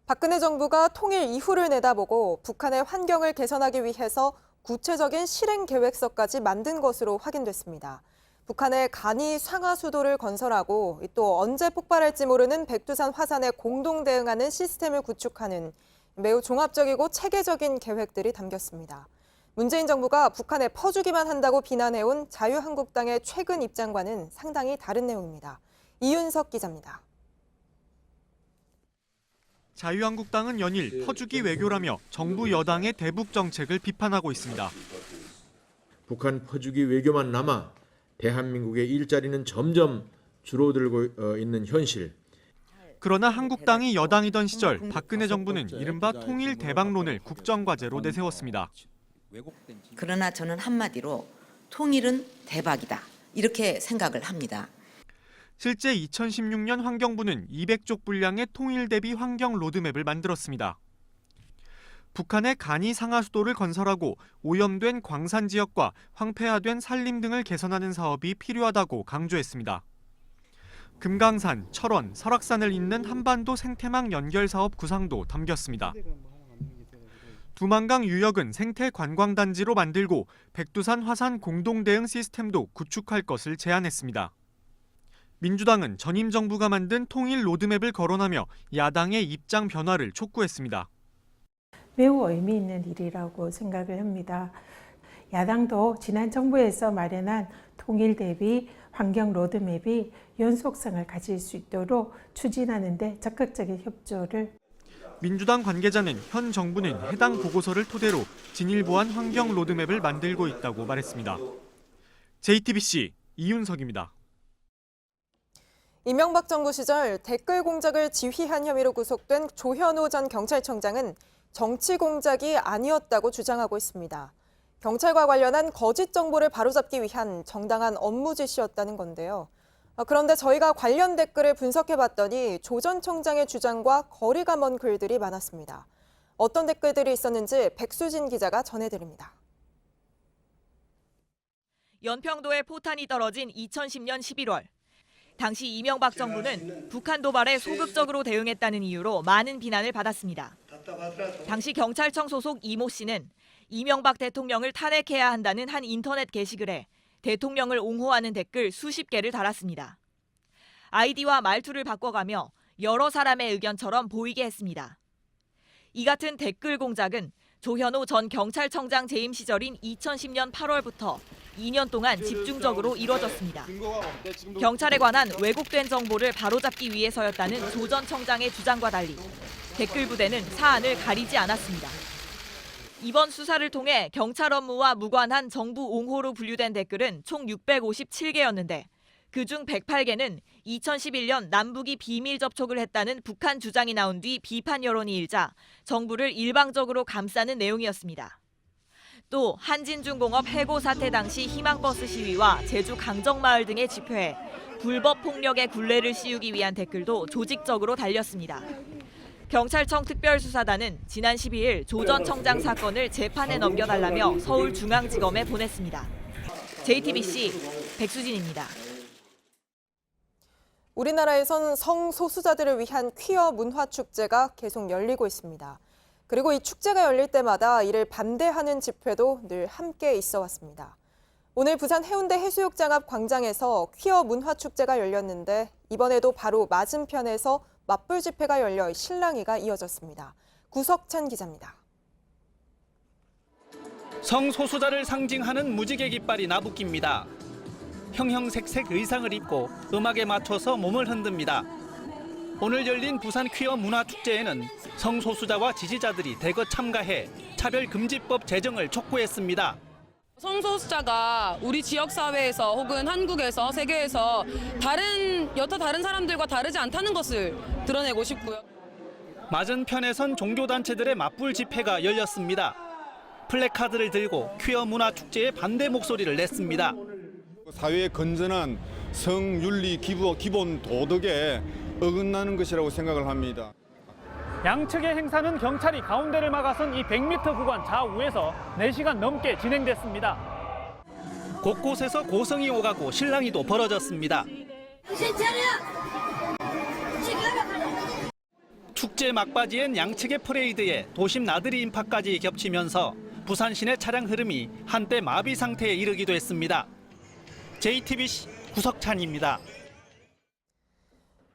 Speaker 3: 박근혜 정부가 통일 이후를 내다보고 북한의 환경을 개선하기 위해서 구체적인 실행 계획서까지 만든 것으로 확인됐습니다. 북한의 간이 상하수도를 건설하고 또 언제 폭발할지 모르는 백두산 화산에 공동 대응하는 시스템을 구축하는 매우 종합적이고 체계적인 계획들이 담겼습니다. 문재인 정부가 북한에 퍼주기만 한다고 비난해온 자유한국당의 최근 입장과는 상당히 다른 내용입니다. 이윤석 기자입니다.
Speaker 23: 자유한국당은 연일 퍼주기 외교라며 정부 여당의 대북 정책을 비판하고 있습니다.
Speaker 24: 북한 퍼주기 외교만 남아 대한민국의 일자리는 점점 줄어들고 있는 현실.
Speaker 23: 그러나 한국당이 여당이던 시절 박근혜 정부는 이른바 통일 대박론을 국정과제로 내세웠습니다.
Speaker 25: 그러나 저는 한마디로 통일은 대박이다 이렇게 생각을 합니다.
Speaker 23: 실제 2016년 환경부는 200쪽 분량의 통일 대비 환경 로드맵을 만들었습니다. 북한의 간이 상하수도를 건설하고 오염된 광산 지역과 황폐화된 산림 등을 개선하는 사업이 필요하다고 강조했습니다. 금강산, 철원, 설악산을 잇는 한반도 생태망 연결 사업 구상도 담겼습니다. 두만강 유역은 생태 관광단지로 만들고 백두산 화산 공동 대응 시스템도 구축할 것을 제안했습니다. 민주당은 전임 정부가 만든 통일 로드맵을 거론하며 야당의 입장 변화를 촉구했습니다.
Speaker 2: 매우 의미 있는 일이라고 생각을 합니다. 야당도 지난 정부에서 마련한 통일 대비 환경 로드맵이 연속성을 가질 수 있도록 추진하는 데 적극적인 협조를.
Speaker 23: 민주당 관계자는 현 정부는 해당 보고서를 토대로 진일보한 환경 로드맵을 만들고 있다고 말했습니다. JTBC 이윤석입니다.
Speaker 3: 이명박 정부 시절 댓글 공작을 지휘한 혐의로 구속된 조현오 전 경찰청장은 정치 공작이 아니었다고 주장하고 있습니다. 경찰과 관련한 거짓 정보를 바로잡기 위한 정당한 업무 지시였다는 건데요. 그런데 저희가 관련 댓글을 분석해봤더니 조 전 청장의 주장과 거리가 먼 글들이 많았습니다. 어떤 댓글들이 있었는지 백수진 기자가 전해드립니다.
Speaker 6: 연평도에 포탄이 떨어진 2010년 11월. 당시 이명박 정부는 북한 도발에 소극적으로 대응했다는 이유로 많은 비난을 받았습니다. 당시 경찰청 소속 이모 씨는 이명박 대통령을 탄핵해야 한다는 한 인터넷 게시글에 대통령을 옹호하는 댓글 수십 개를 달았습니다. 아이디와 말투를 바꿔가며 여러 사람의 의견처럼 보이게 했습니다. 이 같은 댓글 공작은 조현오 전 경찰청장 재임 시절인 2010년 8월부터 2년 동안 집중적으로 이뤄졌습니다. 경찰에 관한 왜곡된 정보를 바로잡기 위해서였다는 조 전 청장의 주장과 달리 댓글 부대는 사안을 가리지 않았습니다. 이번 수사를 통해 경찰 업무와 무관한 정부 옹호로 분류된 댓글은 총 657개였는데 그중 108개는 2011년 남북이 비밀 접촉을 했다는 북한 주장이 나온 뒤 비판 여론이 일자 정부를 일방적으로 감싸는 내용이었습니다. 또 한진중공업 해고 사태 당시 희망버스 시위와 제주 강정마을 등의 집회에 불법 폭력의 굴레를 씌우기 위한 댓글도 조직적으로 달렸습니다. 경찰청 특별수사단은 지난 12일 조 전 청장 사건을 재판에 넘겨달라며 서울중앙지검에 보냈습니다. JTBC 백수진입니다.
Speaker 3: 우리나라에선 성소수자들을 위한 퀴어 문화축제가 계속 열리고 있습니다. 그리고 이 축제가 열릴 때마다 이를 반대하는 집회도 늘 함께 있어 왔습니다. 오늘 부산 해운대 해수욕장 앞 광장에서 퀴어 문화축제가 열렸는데 이번에도 바로 맞은편에서 맞불 집회가 열려 실랑이가 이어졌습니다. 구석찬 기자입니다.
Speaker 7: 성소수자를 상징하는 무지개 깃발이 나부낍니다. 형형색색 의상을 입고 음악에 맞춰서 몸을 흔듭니다. 오늘 열린 부산 퀴어 문화축제에는 성소수자와 지지자들이 대거 참가해 차별금지법 제정을 촉구했습니다.
Speaker 10: 성소수자가 우리 지역사회에서 혹은 한국에서 세계에서 여타 다른 사람들과 다르지 않다는 것을 드러내고 싶고요.
Speaker 7: 맞은편에선 종교단체들의 맞불 집회가 열렸습니다. 플래카드를 들고 퀴어 문화축제에 반대 목소리를 냈습니다.
Speaker 11: 사회의 건전한 성윤리 기본 도덕에 어긋나는 것이라고 생각을 합니다.
Speaker 26: 양측의 행사는 경찰이 가운데를 막아선 이 100m 구간 좌우에서 4시간 넘게 진행됐습니다.
Speaker 7: 곳곳에서 고성이 오가고 실랑이도 벌어졌습니다. 축제 막바지엔 양측의 퍼레이드에 도심 나들이 인파까지 겹치면서 부산 시내 차량 흐름이 한때 마비 상태에 이르기도 했습니다. JTBC 구석찬입니다.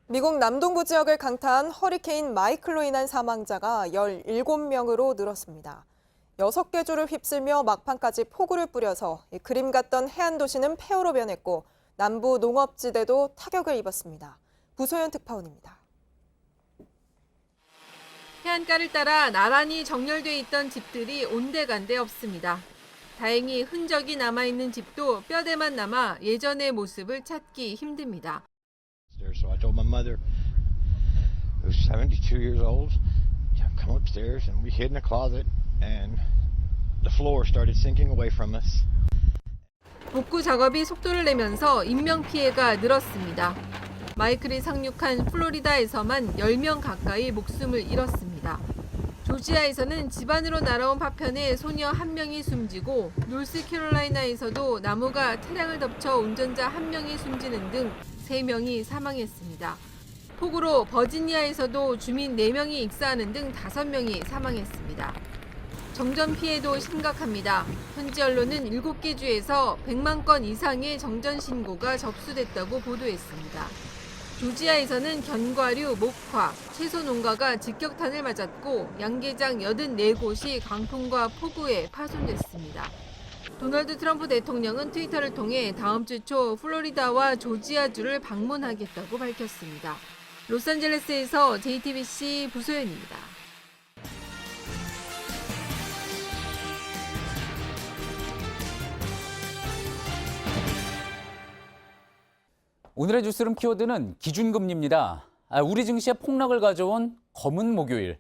Speaker 3: 미국 남동부 지역을 강타한 허리케인 마이클로 인한 사망자가 17명으로 늘었습니다. 6개 주를 휩쓸며 막판까지 폭우를 뿌려서 그림 같던 해안 도시는 폐허로 변했고 남부 농업지대도 타격을 입었습니다. 부소연 특파원입니다.
Speaker 27: 해안가를 따라 나란히 정렬돼 있던 집들이 온데간데 없습니다. 다행히 흔적이 남아있는 집도 뼈대만 남아 예전의 모습을 찾기 힘듭니다.
Speaker 28: So I told my mother, who's 72 years old, come upstairs, and we hid in a closet, and the floor started sinking away from us.
Speaker 27: 복구 작업이 속도를 내면서 인명 피해가 늘었습니다. 마이클이 상륙한 플로리다에서만 10명 가까이 목숨을 잃었습니다. 조지아에서는 집안으로 날아온 파편에 소녀 1명이 숨지고 노스캐롤라이나에서도 나무가 차량을 덮쳐 운전자 1명이 숨지는 등 3명이 사망했습니다. 폭우로 버지니아에서도 주민 4명이 익사하는 등 5명이 사망했습니다. 정전 피해도 심각합니다. 현지 언론은 7개 주에서 100만 건 이상의 정전 신고가 접수됐다고 보도했습니다. 조지아에서는 견과류, 목화, 채소 농가가 직격탄을 맞았고 양계장 84곳이 강풍과 폭우에 파손됐습니다. 도널드 트럼프 대통령은 트위터를 통해 다음 주 초 플로리다와 조지아주를 방문하겠다고 밝혔습니다. 로스앤젤레스에서 JTBC 부소연입니다.
Speaker 1: 오늘의 뉴스룸 키워드는 기준금리입니다. 우리 증시의 폭락을 가져온 검은 목요일.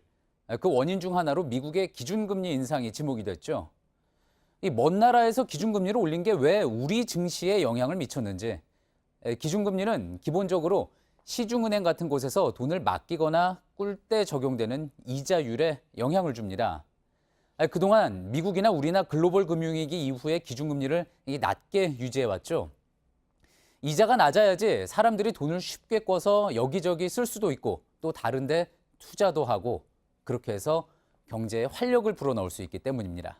Speaker 1: 그 원인 중 하나로 미국의 기준금리 인상이 지목이 됐죠. 이 먼 나라에서 기준금리를 올린 게 왜 우리 증시에 영향을 미쳤는지. 기준금리는 기본적으로 시중은행 같은 곳에서 돈을 맡기거나 꿀 때 적용되는 이자율에 영향을 줍니다. 그동안 미국이나 우리나 글로벌 금융위기 이후에 기준금리를 낮게 유지해왔죠. 이자가 낮아야지 사람들이 돈을 쉽게 꿔서 여기저기 쓸 수도 있고 또 다른 데 투자도 하고 그렇게 해서 경제에 활력을 불어넣을 수 있기 때문입니다.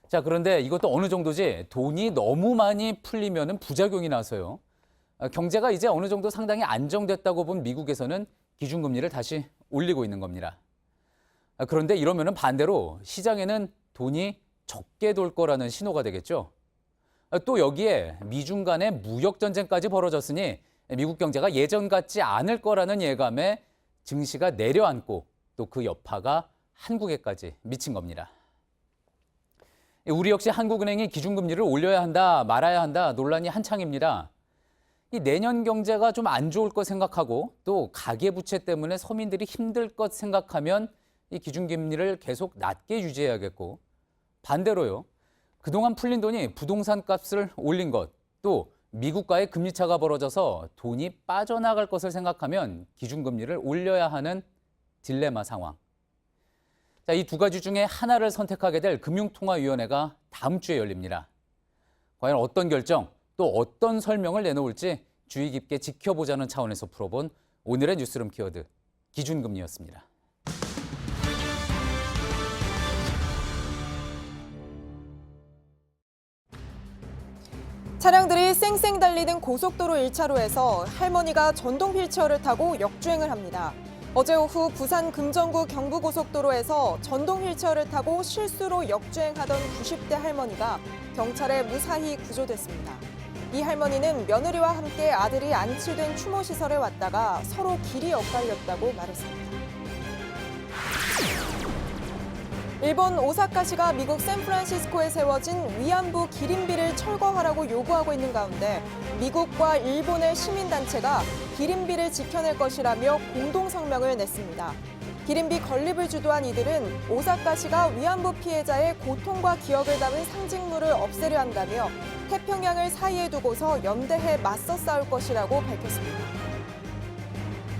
Speaker 1: 자, 그런데 이것도 어느 정도지 돈이 너무 많이 풀리면 부작용이 나서요. 경제가 이제 어느 정도 상당히 안정됐다고 본 미국에서는 기준금리를 다시 올리고 있는 겁니다. 그런데 이러면 반대로 시장에는 돈이 적게 돌 거라는 신호가 되겠죠. 또 여기에 미중 간의 무역 전쟁까지 벌어졌으니 미국 경제가 예전 같지 않을 거라는 예감에 증시가 내려앉고 또 그 여파가 한국에까지 미친 겁니다. 우리 역시 한국은행이 기준금리를 올려야 한다, 말아야 한다 논란이 한창입니다. 이 내년 경제가 좀 안 좋을 것 생각하고 또 가계부채 때문에 서민들이 힘들 것 생각하면 이 기준금리를 계속 낮게 유지해야겠고 반대로요. 그동안 풀린 돈이 부동산 값을 올린 것, 또 미국과의 금리차가 벌어져서 돈이 빠져나갈 것을 생각하면 기준금리를 올려야 하는 딜레마 상황. 자, 이 두 가지 중에 하나를 선택하게 될 금융통화위원회가 다음 주에 열립니다. 과연 어떤 결정, 또 어떤 설명을 내놓을지 주의 깊게 지켜보자는 차원에서 풀어본 오늘의 뉴스룸 키워드, 기준금리였습니다.
Speaker 3: 차량들이 쌩쌩 달리는 고속도로 1차로에서 할머니가 전동 휠체어를 타고 역주행을 합니다. 어제 오후 부산 금정구 경부고속도로에서 전동 휠체어를 타고 실수로 역주행하던 90대 할머니가 경찰에 무사히 구조됐습니다. 이 할머니는 며느리와 함께 아들이 안치된 추모시설에 왔다가 서로 길이 엇갈렸다고 말했습니다. 일본 오사카시가 미국 샌프란시스코에 세워진 위안부 기린비를 철거하라고 요구하고 있는 가운데 미국과 일본의 시민단체가 기린비를 지켜낼 것이라며 공동성명을 냈습니다. 기린비 건립을 주도한 이들은 오사카시가 위안부 피해자의 고통과 기억을 담은 상징물을 없애려 한다며 태평양을 사이에 두고서 연대해 맞서 싸울 것이라고 밝혔습니다.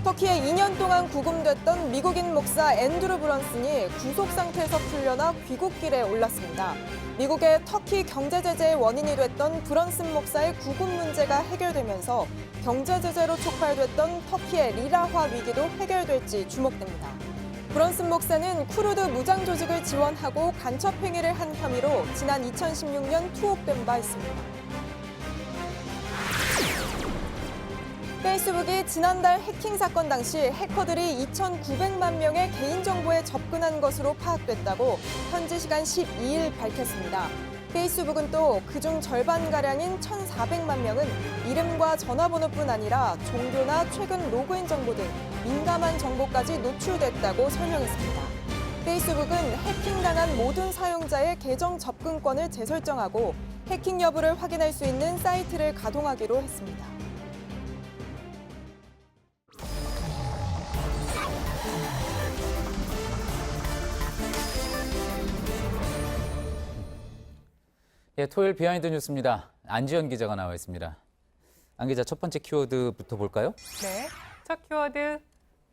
Speaker 3: 터키에 2년 동안 구금됐던 미국인 목사 앤드루 브런슨이 구속 상태에서 풀려나 귀국길에 올랐습니다. 미국의 터키 경제 제재의 원인이 됐던 브런슨 목사의 구금 문제가 해결되면서 경제 제재로 촉발됐던 터키의 리라화 위기도 해결될지 주목됩니다. 브런슨 목사는 쿠르드 무장 조직을 지원하고 간첩 행위를 한 혐의로 지난 2016년 투옥된 바 있습니다. 페이스북이 지난달 해킹 사건 당시 해커들이 2,900만 명의 개인정보에 접근한 것으로 파악됐다고 현지 시간 12일 밝혔습니다. 페이스북은 또 그중 절반가량인 1,400만 명은 이름과 전화번호뿐 아니라 종교나 최근 로그인 정보 등 민감한 정보까지 노출됐다고 설명했습니다. 페이스북은 해킹당한 모든 사용자의 계정 접근권을 재설정하고 해킹 여부를 확인할 수 있는 사이트를 가동하기로 했습니다.
Speaker 1: 예, 토요일 비하인드 뉴스입니다. 안지연 기자가 나와 있습니다. 안 기자, 첫 번째 키워드부터 볼까요?
Speaker 4: 네, 첫 키워드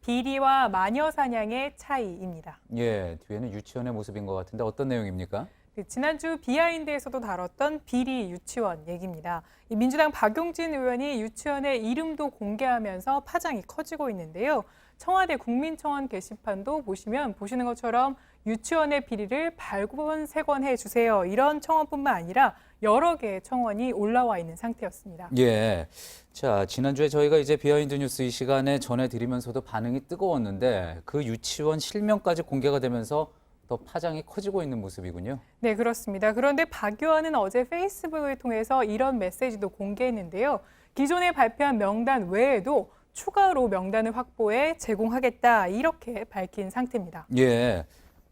Speaker 4: 비리와 마녀 사냥의 차이입니다.
Speaker 1: 예, 뒤에는 유치원의 모습인 것 같은데 어떤 내용입니까?
Speaker 4: 지난주 비하인드에서도 다뤘던 비리 유치원 얘기입니다. 이 민주당 박용진 의원이 유치원의 이름도 공개하면서 파장이 커지고 있는데요. 청와대 국민청원 게시판도 보시는 것처럼 유치원의 비리를 발권세권해 주세요. 이런 청원뿐만 아니라 여러 개의 청원이 올라와 있는 상태였습니다.
Speaker 1: 예. 자, 지난주에 저희가 이제 비하인드 뉴스 이 시간에 전해드리면서도 반응이 뜨거웠는데 그 유치원 실명까지 공개가 되면서 더 파장이 커지고 있는 모습이군요.
Speaker 4: 네, 그렇습니다. 그런데 박 의원은 어제 페이스북을 통해서 이런 메시지도 공개했는데요. 기존에 발표한 명단 외에도 추가로 명단을 확보해 제공하겠다 이렇게 밝힌 상태입니다.
Speaker 1: 예.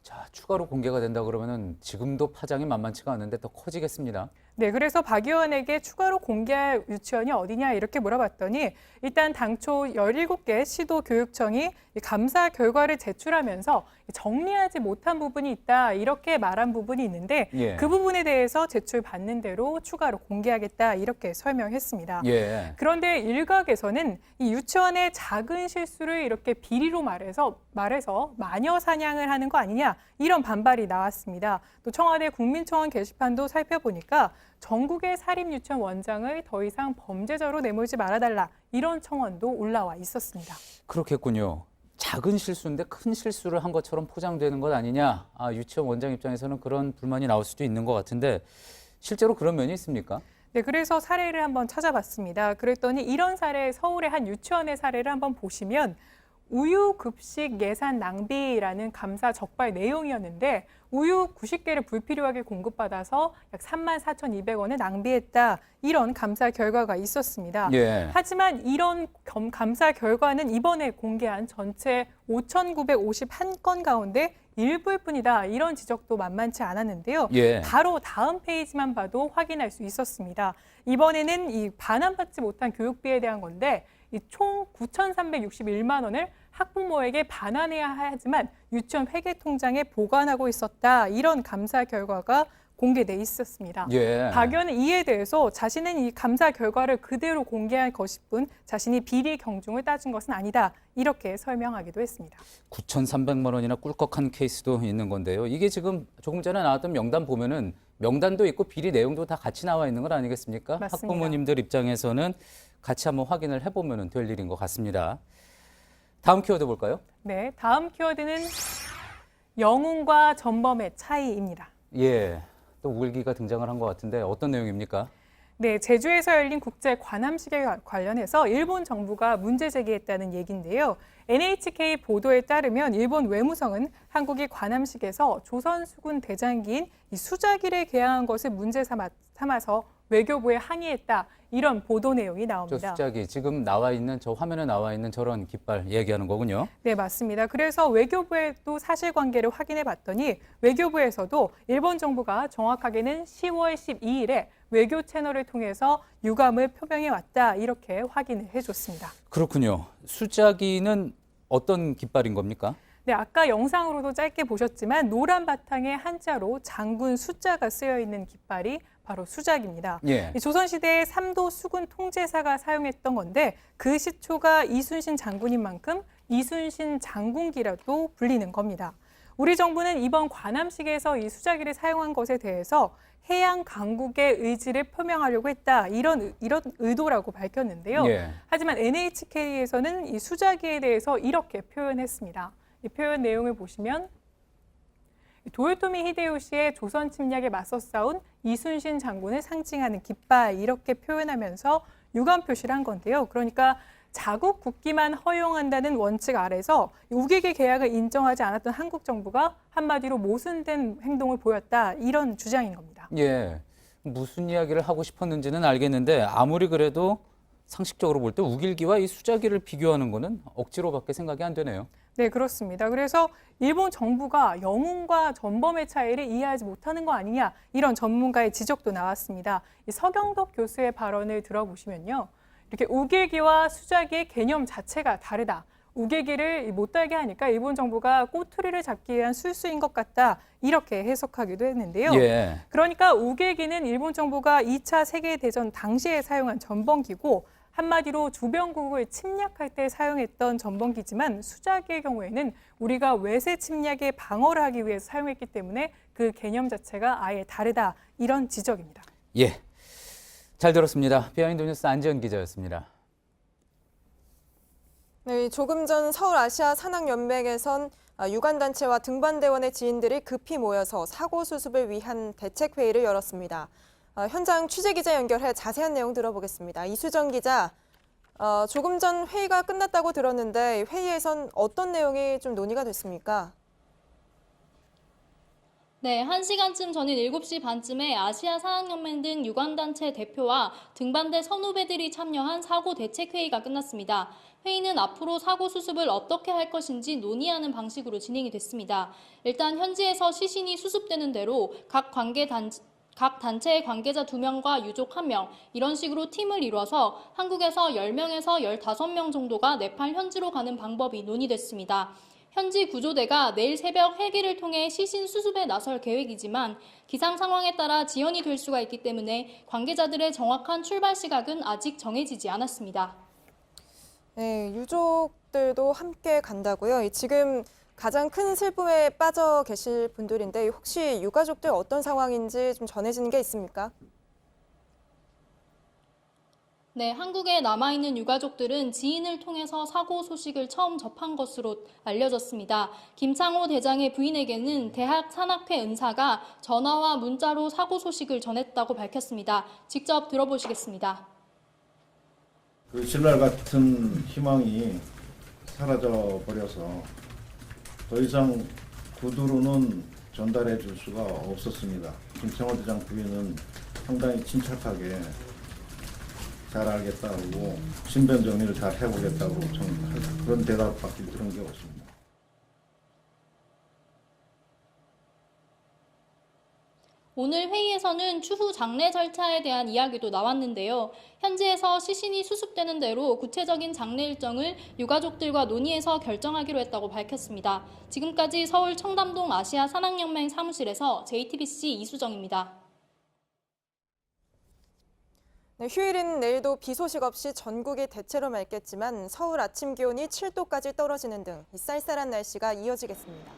Speaker 1: 자, 추가로 공개가 된다 그러면은 지금도 파장이 만만치가 않은데 더 커지겠습니다.
Speaker 4: 네, 그래서 박 의원에게 추가로 공개할 유치원이 어디냐 이렇게 물어봤더니 일단 당초 17개 시도교육청이 감사 결과를 제출하면서 정리하지 못한 부분이 있다 이렇게 말한 부분이 있는데
Speaker 1: 예.
Speaker 4: 그 부분에 대해서 제출받는 대로 추가로 공개하겠다 이렇게 설명했습니다.
Speaker 1: 예.
Speaker 4: 그런데 일각에서는 이 유치원의 작은 실수를 이렇게 비리로 말해서 마녀 사냥을 하는 거 아니냐 이런 반발이 나왔습니다. 또 청와대 국민청원 게시판도 살펴보니까 전국의 사립유치원 원장을 더 이상 범죄자로 내몰지 말아달라 이런 청원도 올라와 있었습니다.
Speaker 1: 그렇겠군요. 작은 실수인데 큰 실수를 한 것처럼 포장되는 것 아니냐. 유치원 원장 입장에서는 그런 불만이 나올 수도 있는 것 같은데 실제로 그런 면이 있습니까?
Speaker 4: 네, 그래서 사례를 한번 찾아봤습니다. 그랬더니 이런 사례, 서울의 한 유치원의 사례를 한번 보시면 우유 급식 예산 낭비라는 감사 적발 내용이었는데 우유 90개를 불필요하게 공급받아서 약 34,200원을 낭비했다. 이런 감사 결과가 있었습니다.
Speaker 1: 예.
Speaker 4: 하지만 이런 감사 결과는 이번에 공개한 전체 5,951건 가운데 일부일 뿐이다. 이런 지적도 만만치 않았는데요.
Speaker 1: 예.
Speaker 4: 바로 다음 페이지만 봐도 확인할 수 있었습니다. 이번에는 이 반환받지 못한 교육비에 대한 건데 이 총 9,361만 원을 학부모에게 반환해야 하지만 유치원 회계통장에 보관하고 있었다. 이런 감사 결과가 공개돼 있었습니다.
Speaker 1: 예.
Speaker 4: 박 의원은 이에 대해서 자신은 이 감사 결과를 그대로 공개할 것일 뿐 자신이 비리 경중을 따진 것은 아니다. 이렇게 설명하기도 했습니다.
Speaker 1: 9,300만 원이나 꿀꺽한 케이스도 있는 건데요. 이게 지금 조금 전에 나왔던 명단 보면은 명단도 있고 비리 내용도 다 같이 나와 있는 건 아니겠습니까?
Speaker 4: 맞습니다.
Speaker 1: 학부모님들 입장에서는 같이 한번 확인을 해보면 될 일인 것 같습니다. 다음 키워드 볼까요?
Speaker 4: 네, 다음 키워드는 영웅과 전범의 차이입니다.
Speaker 1: 예, 또 우길기가 등장을 한 것 같은데 어떤 내용입니까?
Speaker 4: 네, 제주에서 열린 국제 관함식에 관련해서 일본 정부가 문제 제기했다는 얘기인데요. NHK 보도에 따르면 일본 외무성은 한국이 관함식에서 조선 수군 대장기인 이 수자기를 개항한 것을 문제 삼아서 외교부에 항의했다. 이런 보도 내용이
Speaker 1: 저
Speaker 4: 나옵니다.
Speaker 1: 수작이 지금 나와 있는 저 화면에 나와 있는 저런 깃발 얘기하는 거군요.
Speaker 4: 네, 맞습니다. 그래서 외교부에도 사실관계를 확인해 봤더니 외교부에서도 일본 정부가 정확하게는 10월 12일에 외교 채널을 통해서 유감을 표명해 왔다. 이렇게 확인을 해줬습니다.
Speaker 1: 그렇군요. 수작이는 어떤 깃발인 겁니까?
Speaker 4: 네, 아까 영상으로도 짧게 보셨지만 노란 바탕에 한자로 장군 숫자가 쓰여 있는 깃발이 바로 수작입니다.
Speaker 1: 예.
Speaker 4: 이 조선시대에 삼도 수군 통제사가 사용했던 건데 그 시초가 이순신 장군인 만큼 이순신 장군기라도 불리는 겁니다. 우리 정부는 이번 관함식에서 이 수자기를 사용한 것에 대해서 해양 강국의 의지를 표명하려고 했다. 이런 의도라고 밝혔는데요.
Speaker 1: 예.
Speaker 4: 하지만 NHK에서는 이 수자기에 대해서 이렇게 표현했습니다. 이 표현 내용을 보시면 도요토미 히데요시의 조선 침략에 맞서 싸운 이순신 장군을 상징하는 깃발 이렇게 표현하면서 유감 표시를 한 건데요. 그러니까 자국 국기만 허용한다는 원칙 아래서 우기기 계약을 인정하지 않았던 한국 정부가 한마디로 모순된 행동을 보였다. 이런 주장인 겁니다.
Speaker 1: 예, 무슨 이야기를 하고 싶었는지는 알겠는데 아무리 그래도 상식적으로 볼 때 우길기와 이 수자기를 비교하는 거는 억지로밖에 생각이 안 되네요.
Speaker 4: 네, 그렇습니다. 그래서 일본 정부가 영웅과 전범의 차이를 이해하지 못하는 거 아니냐 이런 전문가의 지적도 나왔습니다. 이 서경덕 교수의 발언을 들어보시면요. 이렇게 우길기와 수자기의 개념 자체가 다르다. 우길기를 못 달게 하니까 일본 정부가 꼬투리를 잡기 위한 술수인 것 같다. 이렇게 해석하기도 했는데요.
Speaker 1: 예.
Speaker 4: 그러니까 우길기는 일본 정부가 2차 세계대전 당시에 사용한 전범기고 한마디로 주변국을 침략할 때 사용했던 전범기지만 수자기의 경우에는 우리가 외세 침략에 방어를 하기 위해서 사용했기 때문에 그 개념 자체가 아예 다르다, 이런 지적입니다.
Speaker 1: 예, 잘 들었습니다. 비하인드 뉴스 안지연 기자였습니다.
Speaker 3: 네, 조금 전 서울아시아산악연맹에선 유관단체와 등반대원의 지인들이 급히 모여서 사고 수습을 위한 대책회의를 열었습니다. 현장 취재기자 연결해 자세한 내용 들어보겠습니다. 이수정 기자, 조금 전 회의가 끝났다고 들었는데 회의에선 어떤 내용이 좀 논의가 됐습니까?
Speaker 8: 네, 1시간쯤 전인 7시 반쯤에 아시아산악연맹 등 유관단체 대표와 등반대 선후배들이 참여한 사고 대책회의가 끝났습니다. 회의는 앞으로 사고 수습을 어떻게 할 것인지 논의하는 방식으로 진행이 됐습니다. 일단 현지에서 시신이 수습되는 대로 각 단체의 관계자 2명과 유족 1명, 이런 식으로 팀을 이뤄서 한국에서 10명에서 15명 정도가 네팔 현지로 가는 방법이 논의됐습니다. 현지 구조대가 내일 새벽 헬기를 통해 시신 수습에 나설 계획이지만 기상 상황에 따라 지연이 될 수가 있기 때문에 관계자들의 정확한 출발 시각은 아직 정해지지 않았습니다.
Speaker 3: 네, 유족들도 함께 간다고요? 지금 가장 큰 슬픔에 빠져 계실 분들인데 혹시 유가족들 어떤 상황인지 좀 전해지는 게 있습니까?
Speaker 8: 네, 한국에 남아있는 유가족들은 지인을 통해서 사고 소식을 처음 접한 것으로 알려졌습니다. 김창호 대장의 부인에게는 대학 산악회 은사가 전화와 문자로 사고 소식을 전했다고 밝혔습니다. 직접 들어보시겠습니다.
Speaker 12: 그 신랄 같은 희망이 사라져 버려서 더 이상 구두로는 전달해 줄 수가 없었습니다. 김창호 대장 부인은 상당히 침착하게 잘 알겠다고 신변 정리를 잘 해보겠다고 저는 그런 대답밖에 들은 게 없습니다.
Speaker 8: 오늘 회의에서는 추후 장례 절차에 대한 이야기도 나왔는데요. 현지에서 시신이 수습되는 대로 구체적인 장례 일정을 유가족들과 논의해서 결정하기로 했다고 밝혔습니다. 지금까지 서울 청담동 아시아산악연맹 사무실에서 JTBC 이수정입니다.
Speaker 3: 네, 휴일인 내일도 비 소식 없이 전국이 대체로 맑겠지만 서울 아침 기온이 7도까지 떨어지는 등 쌀쌀한 날씨가 이어지겠습니다.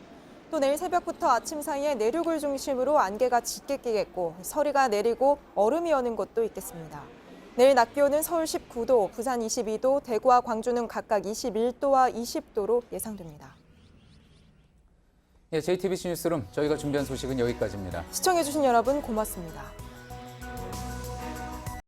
Speaker 3: 또 내일 새벽부터 아침 사이에 내륙을 중심으로 안개가 짙게 끼겠고 서리가 내리고 얼음이 어는 곳도 있겠습니다. 내일 낮 기온은 서울 19도, 부산 22도, 대구와 광주는 각각 21도와 20도로 예상됩니다.
Speaker 1: 예, JTBC 뉴스룸 저희가 준비한 소식은 여기까지입니다.
Speaker 3: 시청해주신 여러분 고맙습니다.